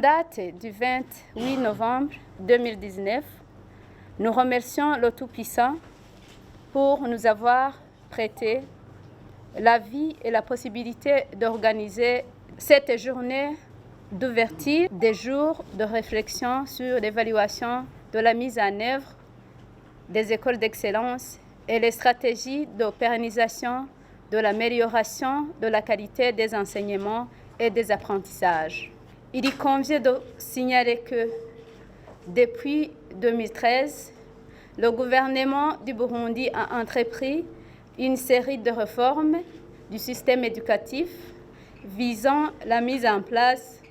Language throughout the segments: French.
date du 28 novembre 2019, nous remercions le Tout-Puissant pour nous avoir prêté la vie et la possibilité d'organiser cette journée d'ouverture des jours de réflexion sur l'évaluation de la mise en œuvre des écoles d'excellence et les stratégies de pérennisation de l'amélioration de la qualité des enseignements et des apprentissages. Il y convient de signaler que depuis 2013, le gouvernement du Burundi a entrepris une série de réformes du système éducatif visant la mise en place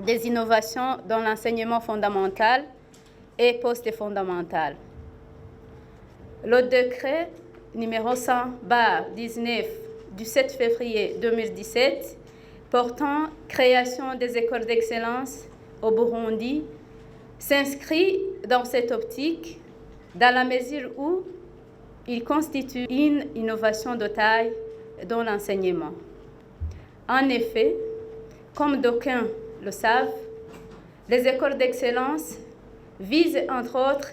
des innovations dans l'enseignement fondamental et post-fondamental. Le décret numéro 100/19 du 7 février 2017 portant création des écoles d'excellence au Burundi s'inscrit dans cette optique dans la mesure où il constitue une innovation de taille dans l'enseignement. En effet, comme d'aucuns le savent, les écoles d'excellence visent entre autres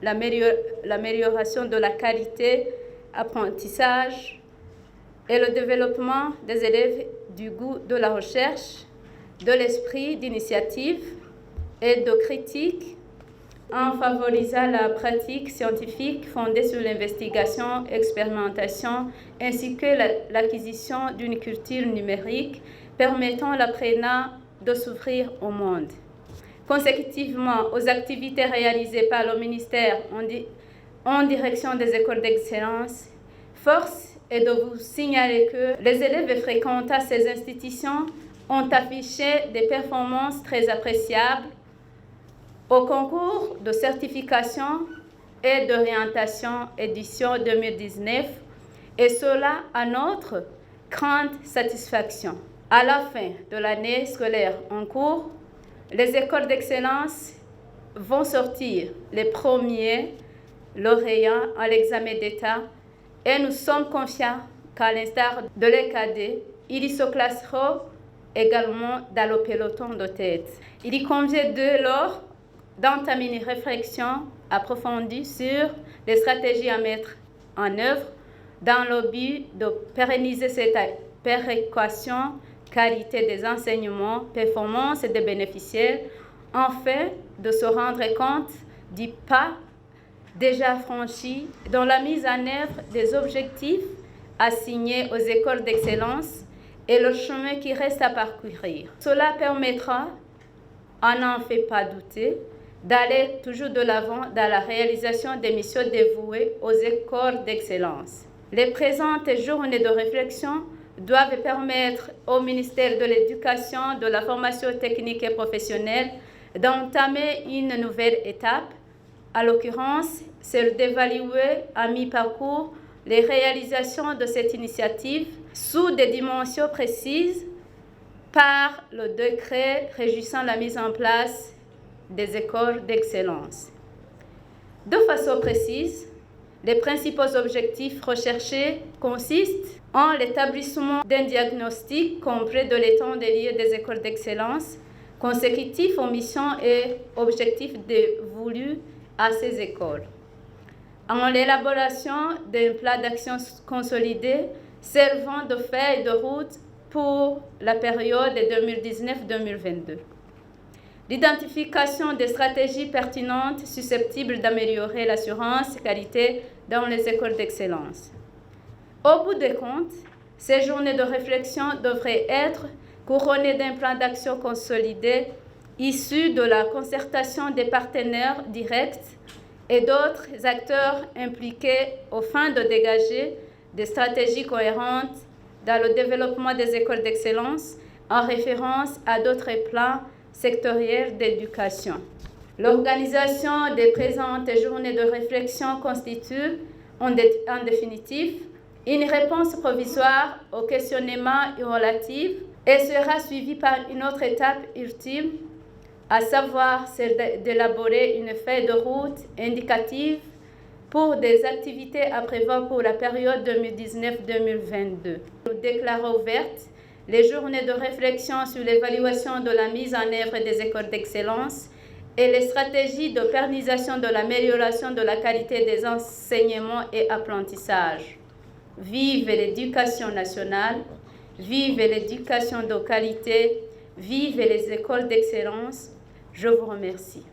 l'amélioration de la qualité apprentissage et le développement des élèves du goût de la recherche, de l'esprit d'initiative et de critique en favorisant la pratique scientifique fondée sur l'investigation, expérimentation, ainsi que l'acquisition d'une culture numérique permettant à l'apprenant de s'ouvrir au monde. Consécutivement aux activités réalisées par le ministère en direction des écoles d'excellence, force est de vous signaler que les élèves fréquentant ces institutions ont affiché des performances très appréciables au concours de certification et d'orientation édition 2019, et cela à notre grande satisfaction. À la fin de l'année scolaire en cours, les écoles d'excellence vont sortir les premiers lauréats à l'examen d'État et nous sommes confiants qu'à l'instar de l'EKD, ils se classeront également dans le peloton de tête. Il y convient dès lors d'entamer une réflexion approfondie sur les stratégies à mettre en œuvre dans le but de pérenniser cette péréquation qualité des enseignements, performance des bénéficiaires, afin de se rendre compte du pas déjà franchi dans la mise en œuvre des objectifs assignés aux écoles d'excellence et le chemin qui reste à parcourir. Cela permettra, à n'en fait pas douter, d'aller toujours de l'avant dans la réalisation des missions dévouées aux écoles d'excellence. Les présentes journées de réflexion doivent permettre au ministère de l'Éducation, de la formation technique et professionnelle d'entamer une nouvelle étape, à l'occurrence celle d'évaluer à mi-parcours les réalisations de cette initiative sous des dimensions précises par le décret régissant la mise en place des écoles d'excellence. De façon précise, les principaux objectifs recherchés consistent en l'établissement d'un diagnostic complet de l'état des lieux des écoles d'excellence, consécutif aux missions et objectifs dévolus à ces écoles, en l'élaboration d'un plan d'action consolidé servant de feuille de route pour la période 2019-2022. L'identification des stratégies pertinentes susceptibles d'améliorer l'assurance qualité dans les écoles d'excellence. Au bout des comptes, ces journées de réflexion devraient être couronnées d'un plan d'action consolidé issu de la concertation des partenaires directs et d'autres acteurs impliqués aux fins de dégager des stratégies cohérentes dans le développement des écoles d'excellence en référence à d'autres plans sectoriels d'éducation. L'organisation des présentes journées de réflexion constitue, en définitive, une réponse provisoire au questionnement relatif et sera suivie par une autre étape ultime, à savoir celle d'élaborer une feuille de route indicative pour des activités à prévoir pour la période 2019-2022. Nous déclarons ouverte les journées de réflexion sur l'évaluation de la mise en œuvre des écoles d'excellence et les stratégies de pérennisation de l'amélioration de la qualité des enseignements et apprentissages. Vive l'éducation nationale, vive l'éducation de qualité, vive les écoles d'excellence. Je vous remercie.